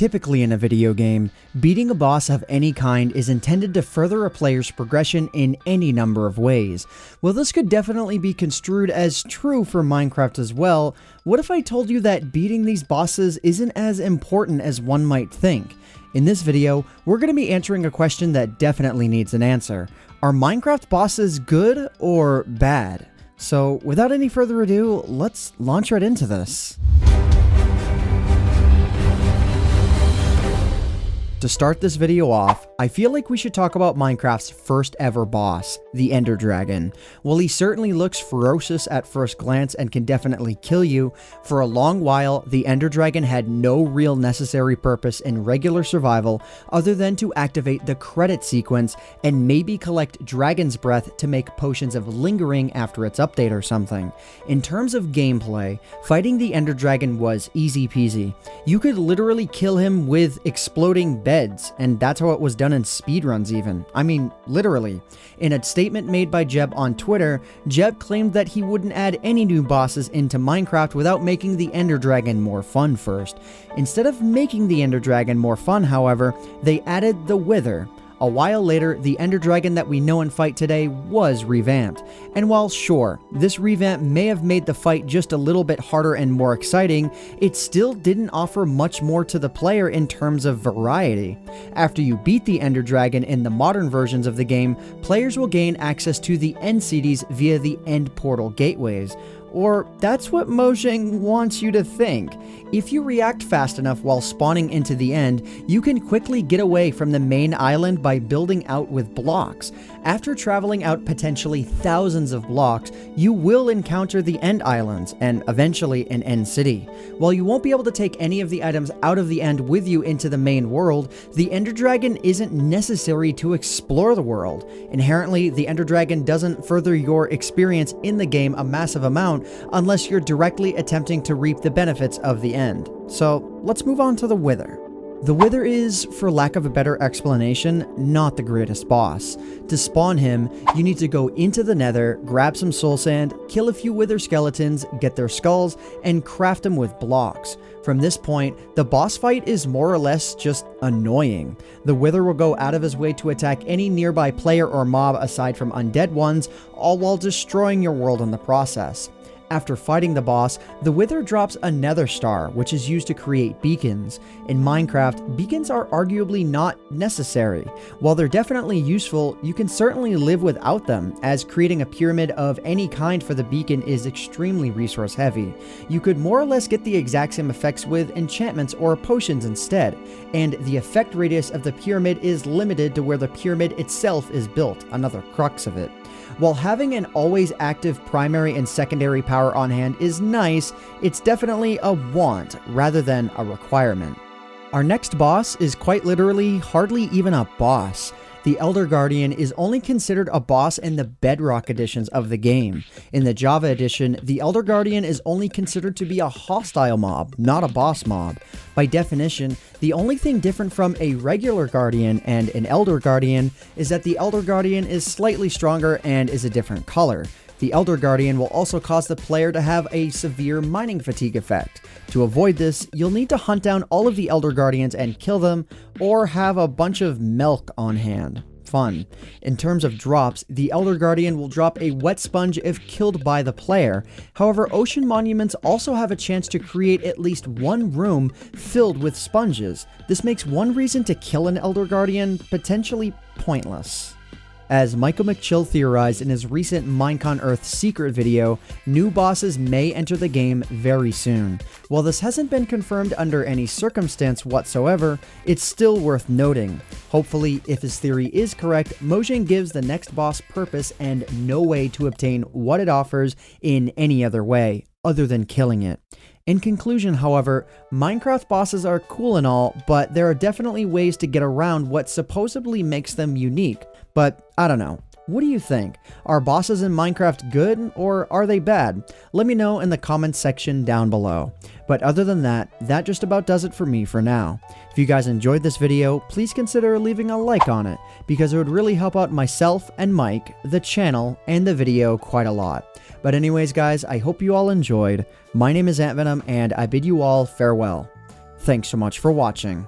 Typically in a video game, beating a boss of any kind is intended to further a player's progression in any number of ways. Well, this could definitely be construed as true for Minecraft as well. What if I told you that beating these bosses isn't as important as one might think? In this video, we're going to be answering a question that definitely needs an answer. Are Minecraft bosses good or bad? So without any further ado, let's launch right into this. To start this video off, I feel like we should talk about Minecraft's first ever boss, the Ender Dragon. While he certainly looks ferocious at first glance and can definitely kill you, for a long while the Ender Dragon had no real necessary purpose in regular survival other than to activate the credit sequence and maybe collect Dragon's Breath to make potions of lingering after its update or something. In terms of gameplay, fighting the Ender Dragon was easy peasy. You could literally kill him with exploding beds, and that's how it was done in speedruns even. I mean, literally. In a statement made by Jeb on Twitter, Jeb claimed that he wouldn't add any new bosses into Minecraft without making the Ender Dragon more fun first. Instead of making the Ender Dragon more fun, however, they added the Wither. A while later, the Ender Dragon that we know and fight today was revamped. And while sure, this revamp may have made the fight just a little bit harder and more exciting, it still didn't offer much more to the player in terms of variety. After you beat the Ender Dragon in the modern versions of the game, players will gain access to the end cities via the end portal gateways. Or that's what Mojang wants you to think. If you react fast enough while spawning into the end, you can quickly get away from the main island by building out with blocks. After traveling out potentially thousands of blocks, you will encounter the end islands and eventually an end city. While you won't be able to take any of the items out of the end with you into the main world, the Ender Dragon isn't necessary to explore the world. Inherently, the Ender Dragon doesn't further your experience in the game a massive amount unless you're directly attempting to reap the benefits of the end. So let's move on to the Wither. The Wither is, for lack of a better explanation, not the greatest boss. To spawn him, you need to go into the Nether, grab some soul sand, kill a few Wither skeletons, get their skulls, and craft them with blocks. From this point, the boss fight is more or less just annoying. The Wither will go out of his way to attack any nearby player or mob aside from undead ones, all while destroying your world in the process. After fighting the boss, the Wither drops a Nether Star, which is used to create beacons. In Minecraft, beacons are arguably not necessary. While they're definitely useful, you can certainly live without them, as creating a pyramid of any kind for the beacon is extremely resource heavy. You could more or less get the exact same effects with enchantments or potions instead, and the effect radius of the pyramid is limited to where the pyramid itself is built, another crux of it. While having an always active primary and secondary power on hand is nice, it's definitely a want rather than a requirement. Our next boss is quite literally hardly even a boss. The Elder Guardian is only considered a boss in the Bedrock editions of the game. In the Java edition, the Elder Guardian is only considered to be a hostile mob, not a boss mob. By definition, the only thing different from a regular Guardian and an Elder Guardian is that the Elder Guardian is slightly stronger and is a different color. The Elder Guardian will also cause the player to have a severe mining fatigue effect. To avoid this, you'll need to hunt down all of the Elder Guardians and kill them, or have a bunch of milk on hand. Fun. In terms of drops, the Elder Guardian will drop a wet sponge if killed by the player. However, ocean monuments also have a chance to create at least one room filled with sponges. This makes one reason to kill an Elder Guardian potentially pointless. As Michael McChill theorized in his recent Minecon Earth secret video, new bosses may enter the game very soon. While this hasn't been confirmed under any circumstance whatsoever, it's still worth noting. Hopefully, if his theory is correct, Mojang gives the next boss purpose and no way to obtain what it offers in any other way, other than killing it. In conclusion, however, Minecraft bosses are cool and all, but there are definitely ways to get around what supposedly makes them unique. But I don't know. What do you think? Are bosses in Minecraft good or are they bad? Let me know in the comments section down below. But other than that, that just about does it for me for now. If you guys enjoyed this video, please consider leaving a like on it, because it would really help out myself and Mike, the channel, and the video quite a lot. But anyways guys, I hope you all enjoyed. My name is AntVenom and I bid you all farewell. Thanks so much for watching.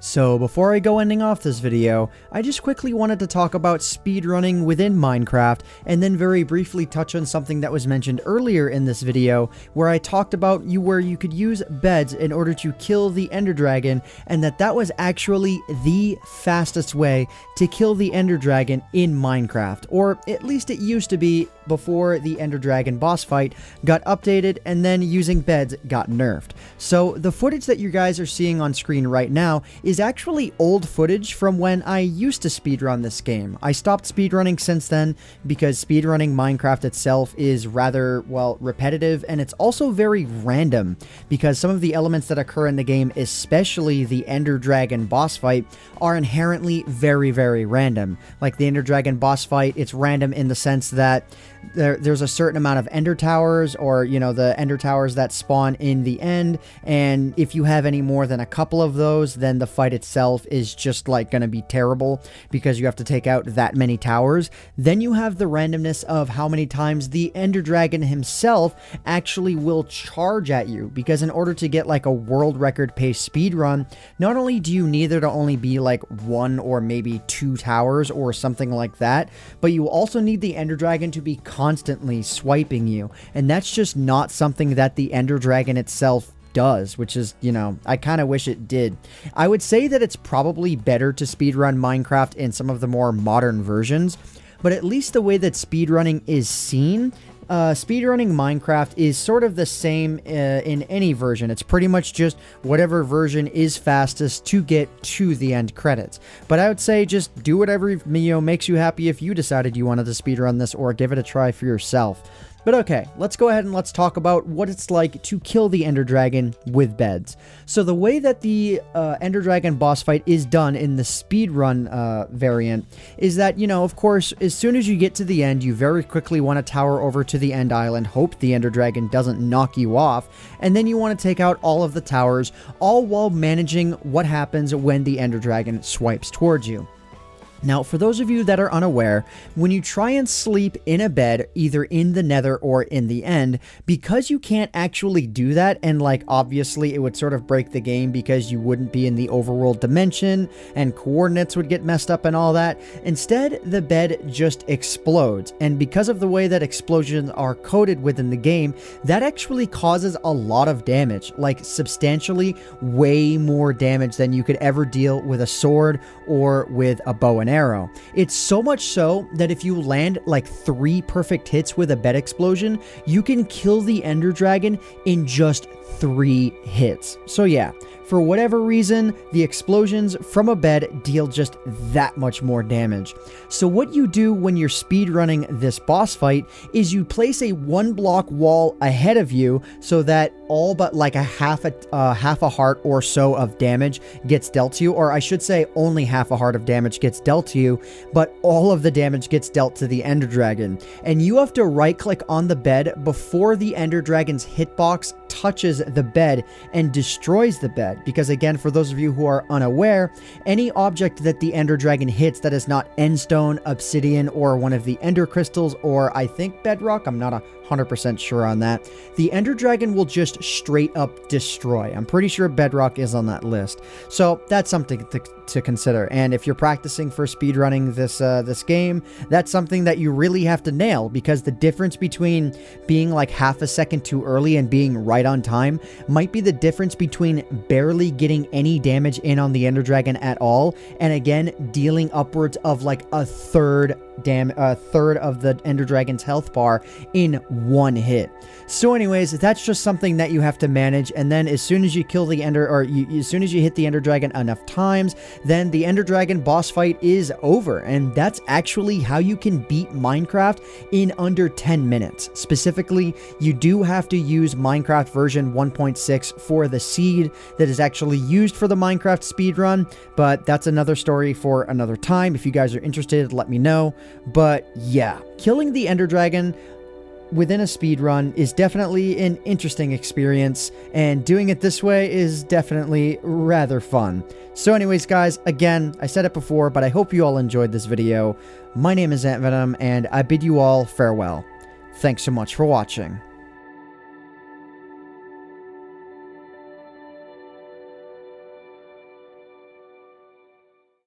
So before I go ending off this video, I just quickly wanted to talk about speedrunning within Minecraft, and then very briefly touch on something that was mentioned earlier in this video, where I talked about where you could use beds in order to kill the Ender Dragon, and that was actually the fastest way to kill the Ender Dragon in Minecraft, or at least it used to be before the Ender Dragon boss fight got updated and then using beds got nerfed. So the footage that you guys are seeing on screen right now is actually old footage from when I used to speedrun this game. I stopped speedrunning since then because speedrunning Minecraft itself is rather, well, repetitive, and it's also very random because some of the elements that occur in the game, especially the Ender Dragon boss fight, are inherently very, very random. Like the Ender Dragon boss fight, it's random in the sense that there's a certain amount of Ender Towers, or, you know, the Ender Towers that spawn in the end, and if you have any more than a couple of those, then the fight itself is just like gonna be terrible because you have to take out that many towers. Then you have the randomness of how many times the Ender Dragon himself actually will charge at you, because in order to get like a world record pace speed run, not only do you need there to only be like 1 or maybe 2 towers or something like that, but you also need the Ender Dragon to be constantly swiping you, and that's just not something that the Ender Dragon itself does, which is, you know, I kind of wish it did. I would say that it's probably better to speedrun Minecraft in some of the more modern versions, but at least the way that speedrunning is seen, speedrunning Minecraft is sort of the same in any version. It's pretty much just whatever version is fastest to get to the end credits. But I would say just do whatever, you know, makes you happy if you decided you wanted to speedrun this, or give it a try for yourself. But okay, let's go ahead and let's talk about what it's like to kill the Ender Dragon with beds. So the way that the Ender Dragon boss fight is done in the speedrun variant is that, you know, of course, as soon as you get to the end, you very quickly want to tower over to the end island, hope the Ender Dragon doesn't knock you off, and then you want to take out all of the towers, all while managing what happens when the Ender Dragon swipes towards you. Now, for those of you that are unaware, when you try and sleep in a bed, either in the nether or in the end, because you can't actually do that, and like obviously it would sort of break the game because you wouldn't be in the overworld dimension and coordinates would get messed up and all that, instead the bed just explodes. And because of the way that explosions are coded within the game, that actually causes a lot of damage, like substantially way more damage than you could ever deal with a sword or with a bow and arrow. It's so much so that if you land like 3 perfect hits with a bed explosion, you can kill the Ender Dragon in just 3 hits. So yeah, for whatever reason, the explosions from a bed deal just that much more damage. So what you do when you're speedrunning this boss fight is you place a 1-block wall ahead of you so that all but like half a heart or so of damage gets dealt to you, or I should say only half a heart of damage gets dealt to you, but all of the damage gets dealt to the Ender Dragon. And you have to right-click on the bed before the Ender Dragon's hitbox touches the bed and destroys the bed, because again, for those of you who are unaware, any object that the Ender Dragon hits that is not endstone, obsidian, or one of the ender crystals, or I think bedrock, I'm not 100% sure on that, the Ender Dragon will just straight up destroy. I'm pretty sure bedrock is on that list, so that's something to consider. And if you're practicing for speedrunning this game, that's something that you really have to nail, because the difference between being like half a second too early and being right on time might be the difference between barely getting any damage in on the Ender Dragon at all, and again dealing upwards of like a third of the Ender Dragon's health bar in 1 hit. So anyways, that's just something that you have to manage. And then as soon as you kill the Ender, or as soon as you hit the Ender Dragon enough times, then the Ender Dragon boss fight is over. And that's actually how you can beat Minecraft in under 10 minutes. Specifically, you do have to use Minecraft version 1.6 for the seed that is actually used for the Minecraft speedrun, but that's another story for another time. If you guys are interested, let me know. But yeah, killing the Ender Dragon within a speedrun is definitely an interesting experience, and doing it this way is definitely rather fun. So anyways, guys, again, I said it before, but I hope you all enjoyed this video. My name is AntVenom, and I bid you all farewell. Thanks so much for watching.